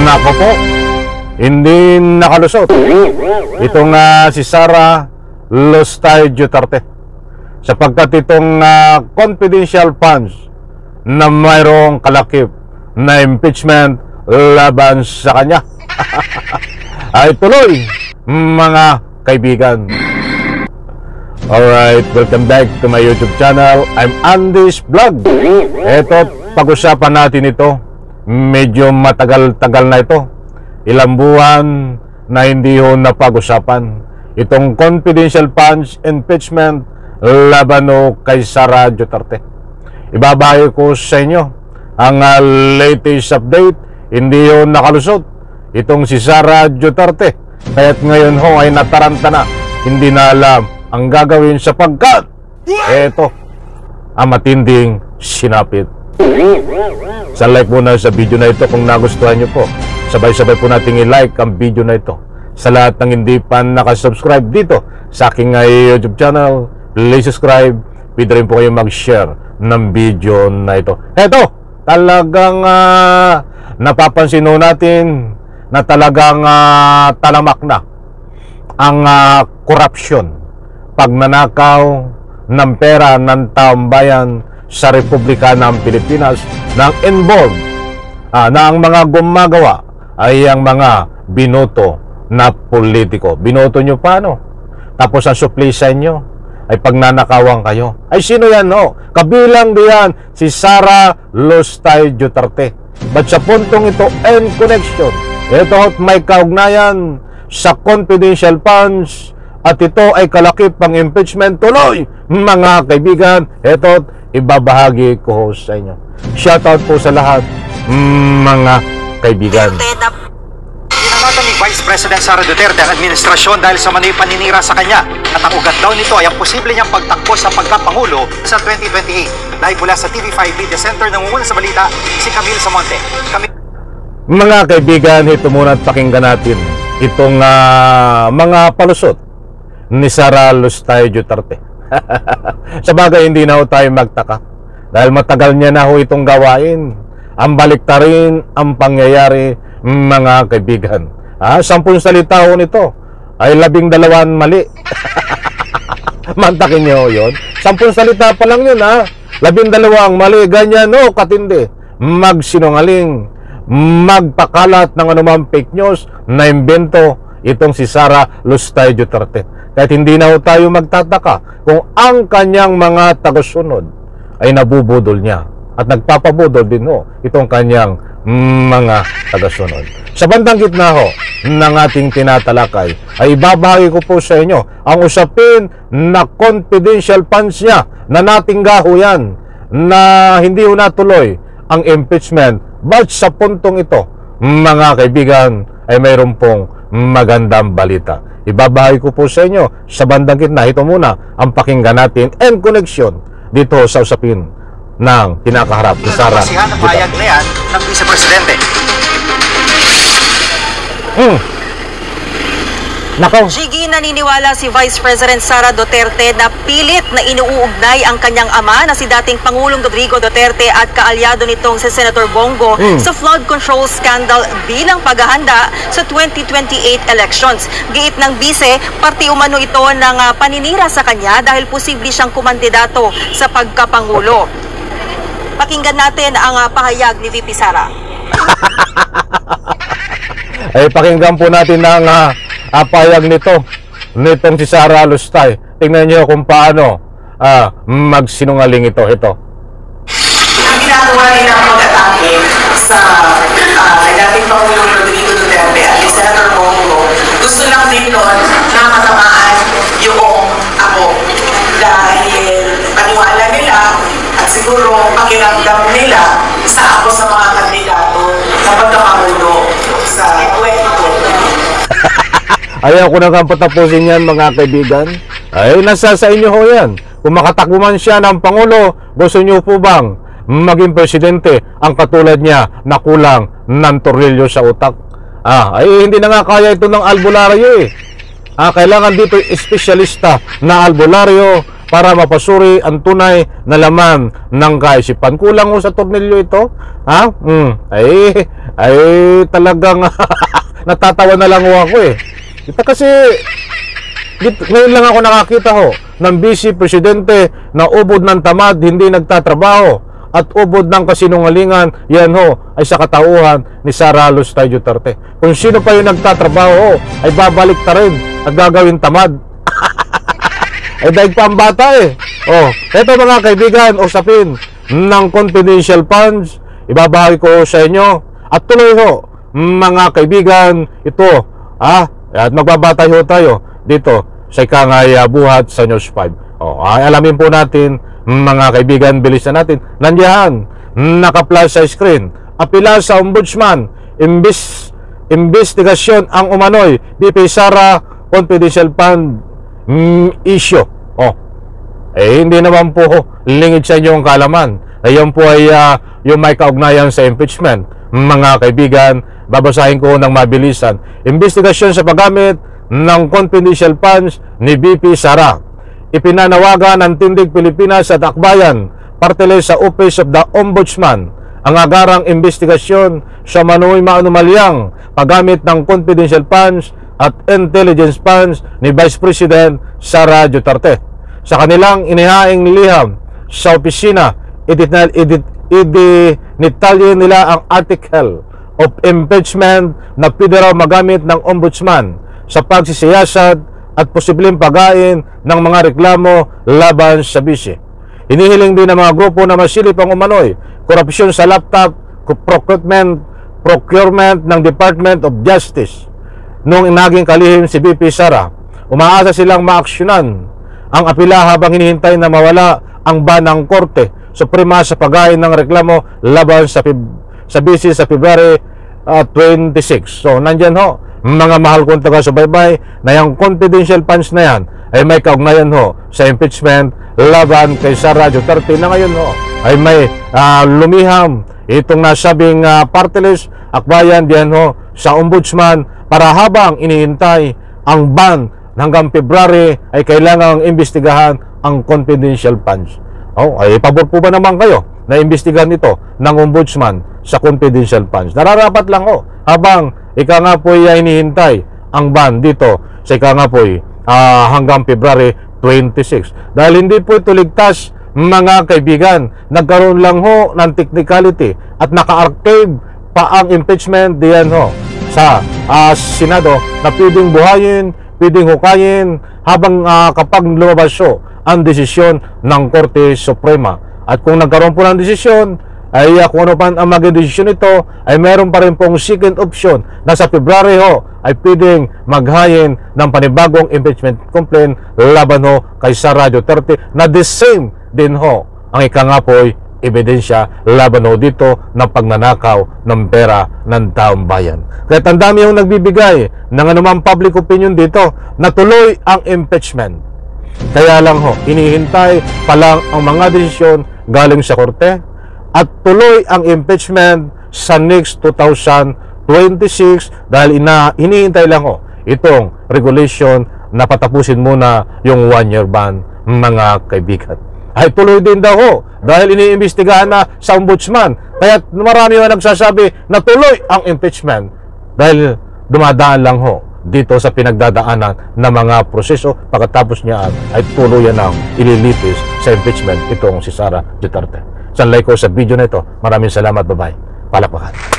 Nako po, hindi nakalusot itong si Sara Lustay Duterte, sapagkat itong confidential funds na mayroong kalakip na impeachment laban sa kanya ay tuloy, mga kaibigan. Alright, welcome back to my YouTube channel. I'm Andy's Vlog. Eto, pag-usapan natin ito. Medyo matagal-tagal na ito. Ilang buwan na hindi ho napag-usapan itong confidential funds impeachment laban ho kay Sara Duterte. Ibabayo ko sa inyo ang latest update. Hindi ho nakalusot itong si Sara Duterte, kaya't ngayon ho ay nataranta na, hindi na alam ang gagawin sapagkat eto ang matinding sinapit. Sa like muna sa video na ito kung nagustuhan nyo po. Sabay-sabay po nating i-like ang video na ito. Sa lahat ng hindi pa nakasubscribe dito sa aking YouTube channel, please subscribe. Pwede rin po kayo mag-share ng video na ito. Eto, talagang napapansin natin na talagang talamak na ang korupsyon, pagnanakaw ng pera ng taong bayan sa Republika ng Pilipinas, ng involved na ang mga gumagawa ay ang mga binoto na politiko. Binoto nyo paano? Tapos ang suplisa nyo ay pagnanakawan kayo. Ay sino yan? No? Kabilang diyan si Sara Lustay Duterte. But sa puntong ito, and connection, ito may kaugnayan sa confidential funds at ito ay kalakip pang impeachment tuloy, mga kaibigan. Ito, ibabahagi ko sa inyo. Shoutout po sa lahat, mga kaibigan. Pinangatan ni Vice President Sara Duterte ang administrasyon dahil sa manoy paninira sa kanya, at ang ugat daw nito ay ang posible niyang pagtakbo sa pagkapangulo sa 2028. Live mula sa TV5 Media Center, nangunguna sa balita si Camille Samonte. Mga kaibigan, ito muna at pakinggan natin itong mga palusot ni Sara Lustay Duterte. Sa bagay, hindi na ho tayo magtaka dahil matagal niya na ho itong gawain. Ang baliktarin ang pangyayari, mga kaibigan. 10 salita ho nito ay 12 mali. Mantakin niyo yun. 10 salita pa lang yun, 12 mali. Ganyan ho katindi magsinungaling, magpakalat ng anumang fake news na imbento itong si Sara Lustay Duterte. Kahit hindi na ho tayo magtataka kung ang kanyang mga tagasunod ay nabubudol niya at nagpapabudol din ho itong kanyang mga tagasunod. Sa bandang gitna ho ng ating tinatalakay ay ibabahagi ko po sa inyo ang usapin na confidential funds niya na natingga ho yan, na hindi ho natuloy ang impeachment. But sa puntong ito, mga kaibigan, ay mayroon pong magandang balita. Ibabahagi ko po sa inyo sa bandang gitna. Ito muna ang pakinggan natin and connection dito sa usapin ng kinakaharap ni Sara Duterte. Ang payag na yan ng Vice Presidente. Nako. Gigi, naniniwala si Vice President Sara Duterte na pilit na inuugnay ang kanyang ama na si dating Pangulong Rodrigo Duterte at kaalyado nitong si Senator Bongo sa flood control scandal bilang paghahanda sa 2028 elections. Giit ng bise, parte umano ito ng paninira sa kanya dahil posible siyang kumandidato sa pagkapangulo. Pakinggan natin ang pahayag ni VP Sara. Ay pakinggan po natin ang pahayag nitong si Sara Lustay. Tingnan niyo kung paano magsinungaling ito. Ang ginagawa nila mag-atake sa dating Pangulong Rodrigo Duterte at yung Senator Bongo, gusto lang din nun na matamaan yung ako. Dahil paniwala nila at siguro pakiramdam nila sa ako sa mga kandidato sa pagkapangulo sa 2020. Ayaw ko na kang patapusin yan, mga kaibigan. Ay, nasa sa inyo ho yan. Kung makatakbo man siya ng Pangulo, gusto nyo po bang maging presidente ang katulad niya na kulang ng tornilyo sa utak? Ay, hindi na nga kaya ito ng albularyo eh. Kailangan dito espesyalista na albularyo para mapasuri ang tunay na laman ng kaisipan. Kulang ho sa tornilyo ito? Ay, ay talagang natatawa na lang ho ako eh. Ito kasi ngayon lang ako nakakita ho ng vice presidente na ubod ng tamad, hindi nagtatrabaho, at ubod ng kasinungalingan, yan ho ay sa katauhan ni Sara Lustay Duterte. Kung sino pa yung nagtatrabaho ho, ay babalik ta rin at gagawin tamad. Ay daig pa ang bata eh. Oh, eto mga kaibigan, usapin ng confidential funds, ibabahagi ko sa inyo. At tuloy ho, mga kaibigan, ito, at magbabatay ho tayo dito sa ikangay buhat sa News 5. Oh, alamin po natin, mga kaibigan, bilisan natin. Nandiyan, naka-flash sa screen, apila sa ombudsman, investigasyon ang umano'y BP Sara confidential fund issue. Oh, hindi naman po lingid sa inyo ang kalaman. Ayun po ay yung may kaugnayan sa impeachment. Mga kaibigan, babasahin ko ng mabilisan. Investigasyon sa paggamit ng confidential funds ni BP Sara. Ipinanawagan ng Tindig Pilipinas at Akbayan, partele sa Office of the Ombudsman, ang agarang investigasyon sa manumalyang paggamit ng confidential funds at intelligence funds ni Vice President Sara Duterte. Sa kanilang inihaing liham sa opisina, idinitalye nila ang article of impeachment na pwede raw magamit ng ombudsman sa pagsisiyasat at posibleng pagain ng mga reklamo laban sa bisi. Hinihiling din ng mga grupo na masilip ang umano'y korupsyon sa laptop procurement ng Department of Justice. Noong naging kalihim si BP Sara, umaasa silang maaksyonan ang apila habang hinihintay na mawala ang ban ng Korte Suprema sa pagain ng reklamo laban sa bisi sa February 26. So, nandyan ho, mga mahal kong taga-subaybay, na yung confidential funds na yan ay may kaugnayan ho sa impeachment laban kay Sara Duterte, na ngayon ho ay may lumiham itong nasabing party list Akbayan diyan ho sa ombudsman para habang iniintay ang ban hanggang February ay kailangang imbestigahan ang confidential funds. Oh, ay pabor po ba naman kayo na imbestigahan ito ng ombudsman sa confidential funds? Nararapat lang ho habang ika nga po ay hinihintay ang ban dito sa ika nga po hanggang February 26. Dahil hindi po ito ligtas, mga kaibigan, nagkaroon lang ho ng technicality at naka-archive pa ang impeachment diyan ho sa Senado na pwedeng buhayin, pwedeng hukayin habang kapag lumabas ho ang desisyon ng Korte Suprema. At kung nagkaroon po ng desisyon, ay kung ano pa ang maging desisyon ito, ay meron pa rin pong second option na sa February ho ay pwedeng maghayin ng panibagong impeachment complaint laban ho kay Sara Duterte na the same din ho ang ikangapoy ebidensya laban ho dito ng pagnanakaw ng pera ng taong bayan. Kaya ang dami yung nagbibigay ng anumang public opinion dito na tuloy ang impeachment. Kaya lang ho, inihintay pa lang ang mga desisyon galing sa Korte at tuloy ang impeachment sa next 2026 dahil hinihintay lang ho itong regulation na patapusin muna yung 1-year ban, mga kaibigan. Ay tuloy din daw ho dahil iniimbestigahan na sa ombudsman. Kaya marami na nagsasabi na tuloy ang impeachment dahil dumadaan lang ho dito sa pinagdadaanan ng mga proseso. Pagkatapos niya ay tuluyan ang ililitis sa impeachment itong si Sara Duterte. Sanlay ko sa video na ito. Maraming salamat. Bye-bye. Palakpakan.